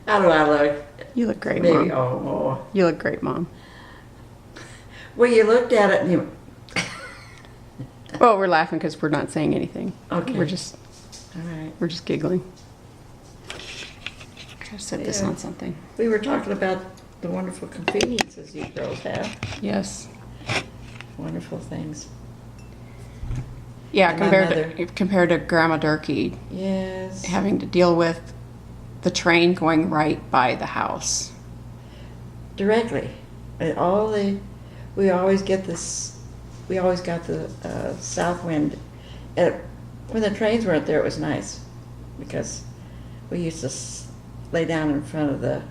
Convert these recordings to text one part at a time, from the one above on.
How do I look? You look great, Maybe, Mom. oh. You look great, Mom. Well, you looked at it and you, Well, we're laughing because we're not saying anything. okay. We're just All right. giggling. Gotta set this Yeah. on something. We were talking about the wonderful conveniences you girls have. Yes. Wonderful things. Yeah, And my compared to Grandma Durkee Yes. having to deal with the train going right by the house. Directly. And we always got the south wind. When the trains weren't there, it was nice because we used to lay down in front of the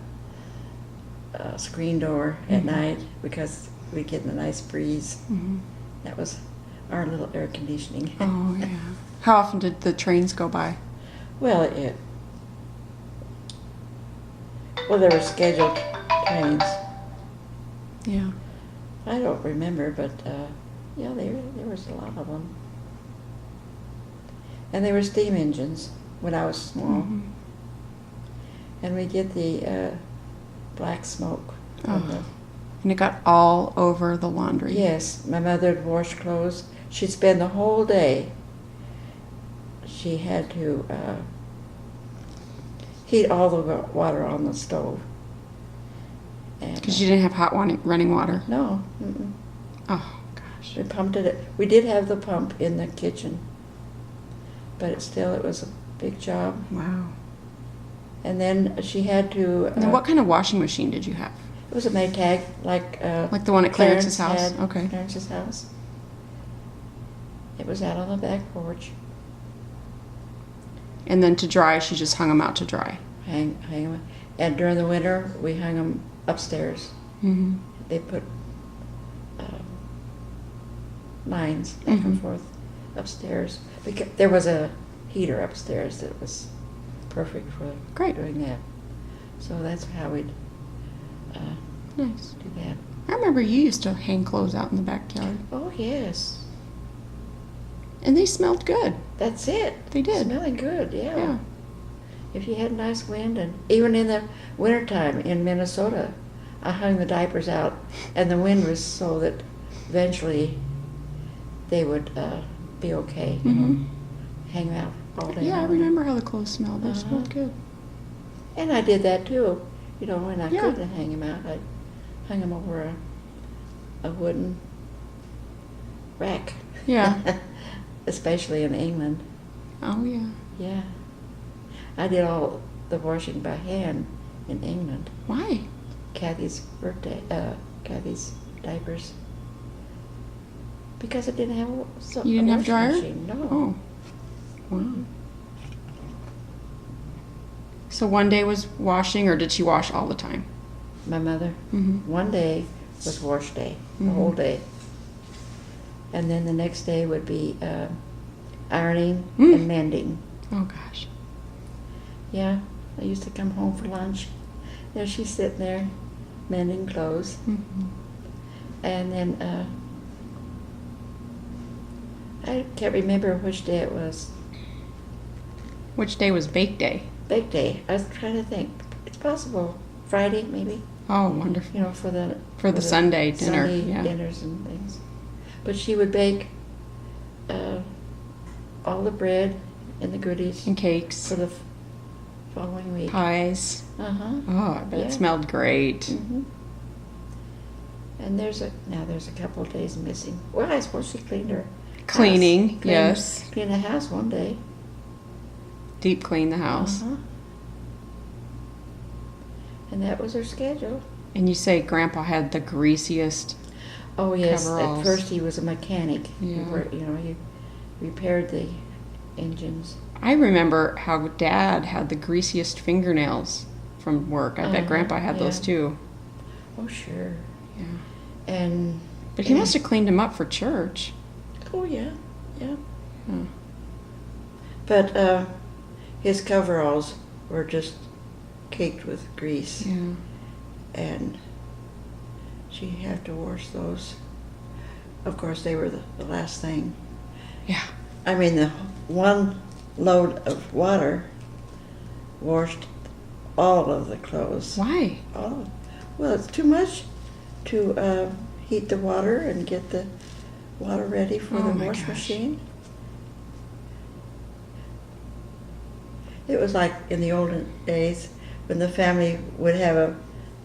screen door at night because we'd get in a nice breeze. Mm-hmm. That was our little air conditioning. Oh, yeah. How often did the trains go by? Well, there were scheduled trains. Yeah. I don't remember, but yeah, there was a lot of them. And they were steam engines when I was small. Mm-hmm. And we get the black smoke from the... And it got all over the laundry. Yes, my mother would wash clothes. She'd spend the whole day. She had to heat all the water on the stove. Because you didn't have hot running water. No. Mm-mm. Oh, gosh. We pumped it. We did have the pump in the kitchen, but it was a big job. Wow. And then she had to... And what kind of washing machine did you have? It was a Maytag, like the one at Clarence's house? had Okay. Clarence's house. It was out on the back porch. And then to dry, she just hung them out to dry. Hang them. And during the winter, we hung them upstairs. Mm-hmm. They put lines back and forth upstairs. Because there was a heater upstairs that was perfect for doing that. So that's how we'd Nice. do that. I remember you used to hang clothes out in the backyard. Oh, yes. And they smelled good. That's it. They did. Smelling good, Yeah. If you had nice wind, and even in the wintertime in Minnesota, I hung the diapers out, and the wind was so that eventually they would be okay. You know, hang out all day Yeah, I long. remember how the clothes smelled. They smelled good. And I did that too. You know, when I Yeah. couldn't hang them out, I hung them over a wooden rack. Yeah. Especially in England. Oh, yeah. Yeah. I did all the washing by hand in England. Why? Kathy's diapers. Because I didn't have You didn't have washing dryer? machine. No. Oh. Wow. So one day was washing, or did she wash all the time? My mother. Mm-hmm. One day was wash day, the whole day. And then the next day would be ironing and mending. Oh, gosh. Yeah, I used to come home for lunch. There she's sitting there mending clothes. Mm-hmm. And then I can't remember which day it was. Which day was bake day? Bake day. I was trying to think. It's possible Friday, maybe. Oh, wonderful. You know, for the Sunday dinner. Sunday Yeah. dinners and things. But she would bake all the bread and the goodies And cakes. for the following week. Pies. Uh-huh. Oh, I bet Yeah. it smelled great. Mm-hmm. And there's a couple of days missing. Well, I suppose she cleaned her Cleaning, house. yes. Cleaned the house one day. Deep clean the house. Uh-huh. And that was her schedule. And you say Grandpa had the greasiest. Oh, yes. Coveralls. At first he was a mechanic. Yeah. He repaired the engines. I remember how Dad had the greasiest fingernails from work. I bet Grandpa had those yeah. too. Oh, sure. Yeah. And But he must have cleaned him up for church. oh, yeah. Yeah. Hmm. But his coveralls were just caked with grease. Yeah. And she'd have to wash those. Of course, they were the last thing. Yeah. I mean, the one load of water washed all of the clothes. Why? All. Well, it's too much to heat the water and get the water ready for Oh the my wash gosh. machine. It was like in the olden days when the family would have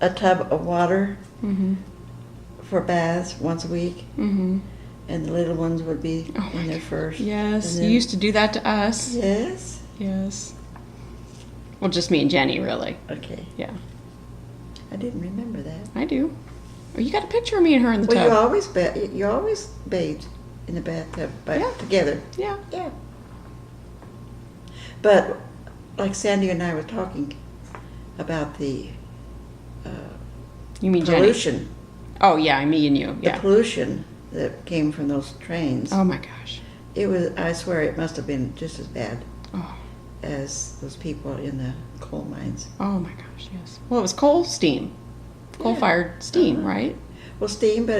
a tub of water Mm-hmm. for baths once a week, Mm-hmm. and the little ones would be Oh my in there God. first. Yes, And you then- used to do that to us. Yes. Yes. Well, just me and Jenny, really. Okay. Yeah, I didn't remember that. I do. Oh, you got a picture of me and her in the Well, tub. you always bathed in the bathtub, but Yeah. together. Yeah. Yeah. But like Sandy and I were talking about the You mean Jenny? pollution, Oh, yeah, me and you. the Yeah. pollution that came from those trains. Oh my gosh. It was. I swear, it must have been just as bad Oh. as those people in the coal mines. Oh my gosh. Yes. Well, it was coal steam, coal-fired steam, Uh-huh. right? Well, steam, but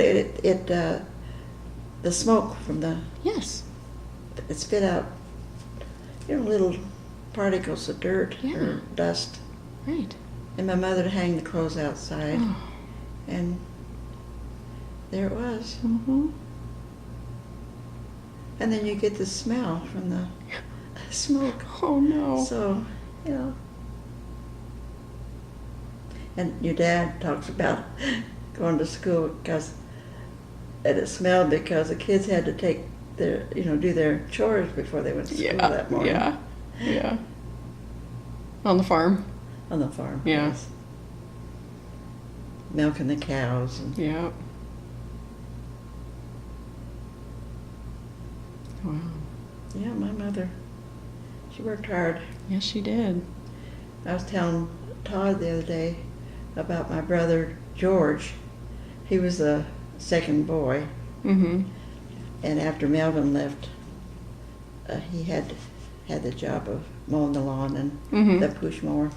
the smoke from Yes. it spit out, little particles of dirt Yeah. or dust. Right. And my mother would hang the clothes outside, Oh. and there it was. Mm-hmm. And then you get the smell from the smoke. Oh no. So, And your dad talks about going to school and it smelled because the kids had to take do their chores before they went to school Yeah. that morning. Yeah. Yeah. On the farm. On the farm. Yeah. Yes. Milking the cows. And, Yeah. Wow. yeah, my mother, she worked hard. Yes, she did. I was telling Todd the other day about my brother George. He was the second boy, Mm-hmm. and after Melvin left, he had the job of mowing the lawn and Mm-hmm. the push mower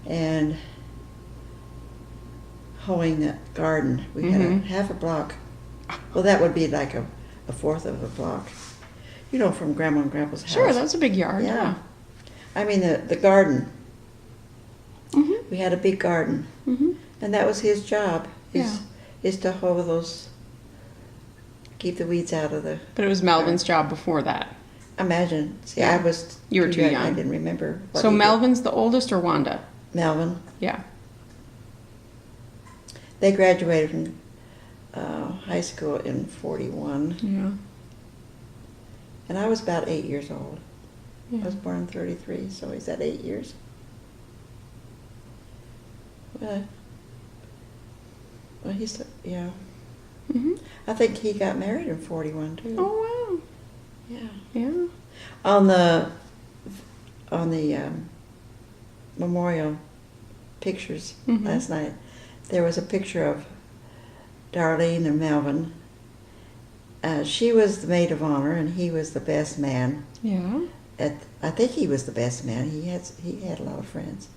and hoeing the garden. We had Mhm. half a block. Well, that would be like a fourth of a block. From Grandma and Grandpa's house. Sure, that's a big yard. Yeah. I mean the garden. Mm-hmm. We had a big garden, Mm-hmm. and that was his job. Yeah. Is to hoe those, keep the weeds out of the. But it was Melvin's job before that. Imagine. See, Yeah. I was. You were too young. I didn't remember. what So he did. Melvin's the oldest or Wanda? Melvin. Yeah. They graduated from high school in '41, Yeah. and I was about 8 years old. I Yeah. was born in '33, so he's at 8 years. Well, yeah. Mm-hmm. I think he got married in '41 too. Oh Yeah. wow. Yeah. On the memorial pictures Mhm. last night, there was a picture of Darlene and Melvin. She was the maid of honor, and he was the best man. Yeah. I think he was the best man. He had a lot of friends,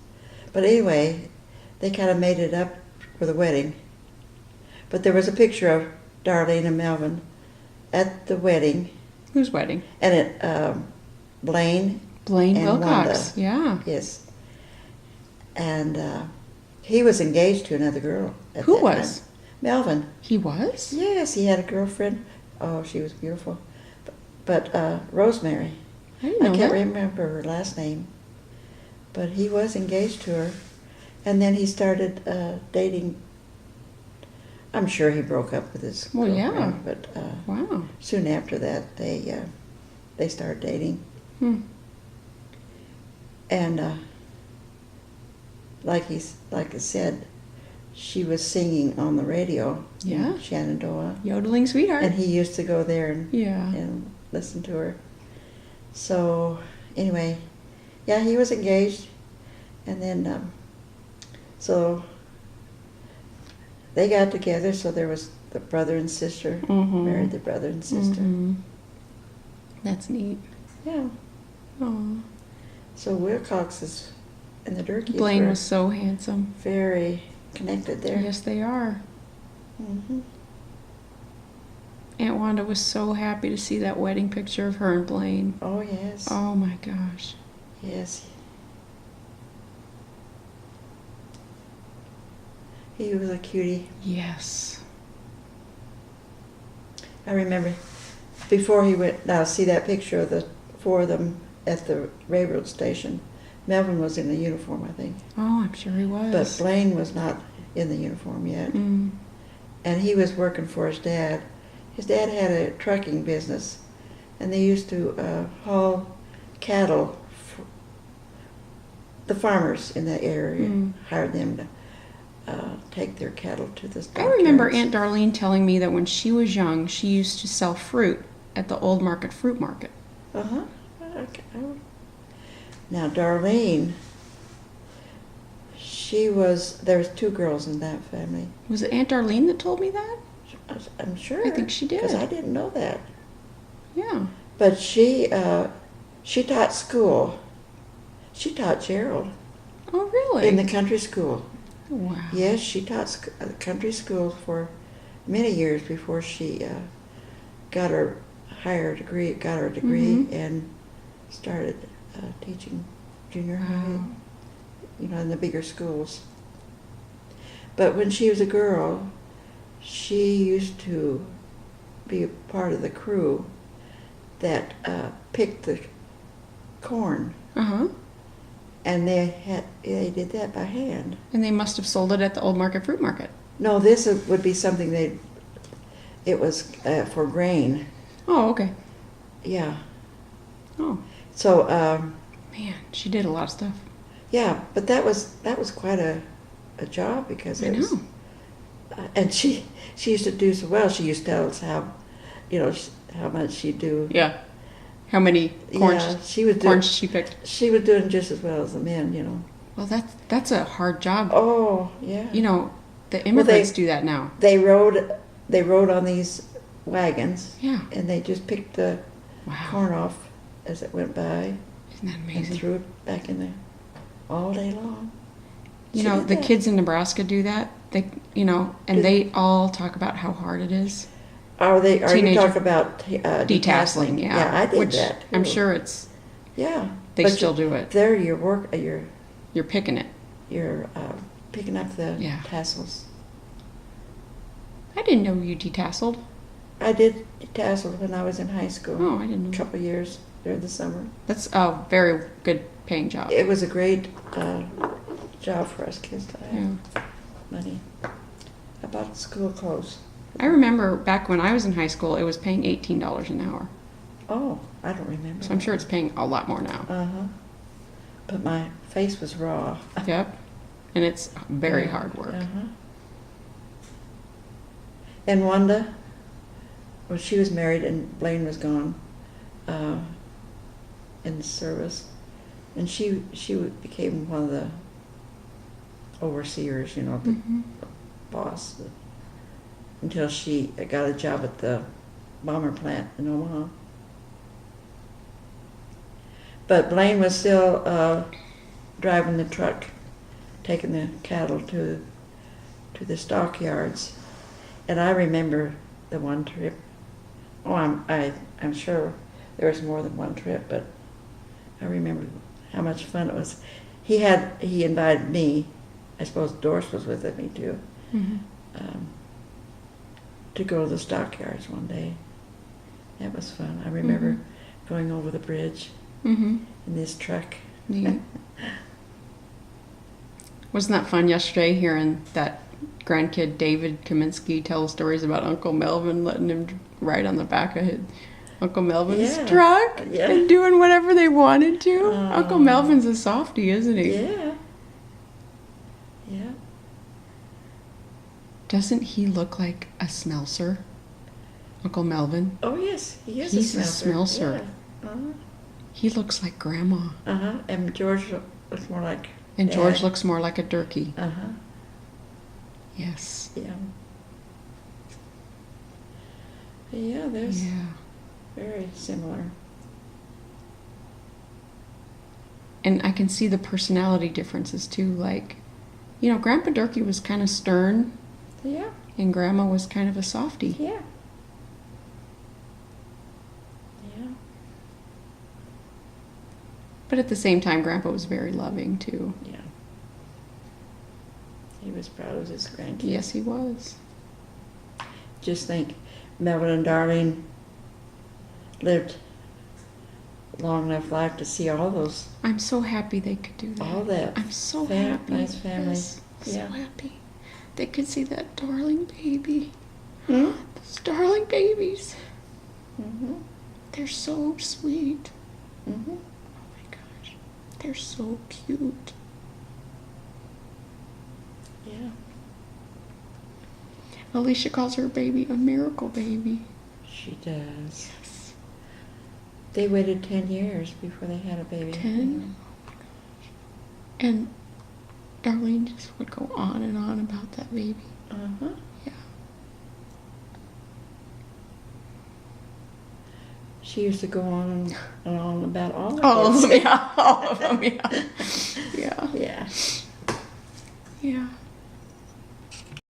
but anyway, they kind of made it up for the wedding. But there was a picture of Darlene and Melvin at the wedding, Whose wedding? and Blaine. Blaine And Wilcox. Wanda. Yeah. Yes. And he was engaged to another girl. At Who that was? time. Melvin. He was? Yes, he had a girlfriend. Oh, she was beautiful. But Rosemary. I didn't know I can't that. remember her last name. But he was engaged to her. And then he started dating. I'm sure he broke up with his Well, girlfriend. yeah. But Wow. soon after that, they started dating. Hmm. And like I said, she was singing on the radio Yeah. in Shenandoah, Yodeling sweetheart. and he used to go there and Yeah. listen to her. So anyway, yeah, he was engaged, and then so they got together. So there was the brother and sister Mhm. married the brother and sister. Mhm. That's neat. Yeah. Oh. So Wilcox and the Durkees Blaine were was so handsome. very connected there. Yes, they are. Hmm. Aunt Wanda was so happy to see that wedding picture of her and Blaine. Oh yes. Oh my gosh. Yes. He was a cutie. Yes. I remember before he went, now see that picture of the four of them at the railroad station. Melvin was in the uniform, I think. Oh, I'm sure he was. But Blaine was not in the uniform yet. Mm. And he was working for his dad. His dad had a trucking business, and they used to haul cattle. The farmers in that area hired them to take their cattle to the I stockyards. remember Aunt Darlene telling me that when she was young, she used to sell fruit at the Old Market Fruit Market. Uh-huh. Okay. Now, Darlene, there was two girls in that family. Was it Aunt Darlene that told me that? I'm sure. I think she did. Because I didn't know that. Yeah. But she taught school. She taught Gerald. Oh, really? In the country school. Wow. Yes, she taught country school for many years before she got her degree and started teaching junior high, in the bigger schools. But when she was a girl, she used to be a part of the crew that picked the corn. Uh-huh. And they did that by hand. And they must have sold it at the Old Market Fruit Market. No, this would be something it was for grain. Oh, okay. Yeah. Oh. So, man, she did a lot of stuff. yeah, but that was quite a job because it was. And she used to do so well. She used to tell us how much she'd do. Yeah. How many corns? Yeah, she picked? She was doing just as well as the men. Well, that's a hard job. Oh, yeah. The immigrants do that now. They rode on these wagons. Yeah. And they just picked the corn off as it went by. Isn't that amazing? And threw it back in there all day long. The kids in Nebraska do that. They all talk about how hard it is. Are you talking about detasseling? Yeah. Yeah, I did that. I'm sure it's. Yeah. They still do it. There, you're picking it. You're picking up the tassels. I didn't know you detasseled. I did detassel when I was in high school. Oh, I didn't know. A couple of years during the summer. That's a very good paying job. It was a great job for us kids to have money. I bought school clothes. I remember back when I was in high school, it was paying $18 an hour. Oh, I don't remember. So I'm sure it's paying a lot more now. Uh-huh. But my face was raw. Yep. And it's very hard work. Uh-huh. And Wanda, well, she was married and Blaine was gone in the service. And she became one of the overseers, the boss, until she got a job at the bomber plant in Omaha. But Blaine was still driving the truck, taking the cattle to the stockyards. And I remember the one trip. Oh, I'm sure there was more than one trip, but I remember how much fun it was. He invited me. I suppose Doris was with me too. Mm-hmm. To go to the stockyards one day. That was fun. I remember going over the bridge in this truck. Neat. Wasn't that fun yesterday hearing that grandkid David Kaminsky tell stories about Uncle Melvin letting him ride on the back of Uncle Melvin's truck and doing whatever they wanted to? Uncle Melvin's a softie, isn't he? Yeah. Yeah. Doesn't he look like a smelser? Uncle Melvin? Oh, yes. He's a smelser. Yeah. He looks like Grandma. And George looks more like And Dad. George looks more like a Durkee. Yes. Yeah. Yeah, there's very similar. And I can see the personality differences too. Like, Grandpa Durkee was kind of stern. Yeah. And Grandma was kind of a softie. Yeah. Yeah. But at the same time, Grandpa was very loving too. Yeah. He was proud of his grandkids. Yes, he was. Just think, Melvin and Darlene lived long enough life to see all those, I'm so happy they could do that. all that. I'm so happy. Nice families. Yes, Yeah. so happy. They could see that darling baby. Hmm? Those darling babies. Mm-hmm. They're so sweet. Mm-hmm. Oh my gosh. They're so cute. Yeah. Alicia calls her baby a miracle baby. She does. Yes. They waited 10 years before they had a baby. 10? Oh my gosh. And Darlene just would go on and on about that baby. Uh-huh. Yeah. She used to go on and on about all of All of this. them, yeah. All of them, yeah. Yeah. Yeah. Yeah.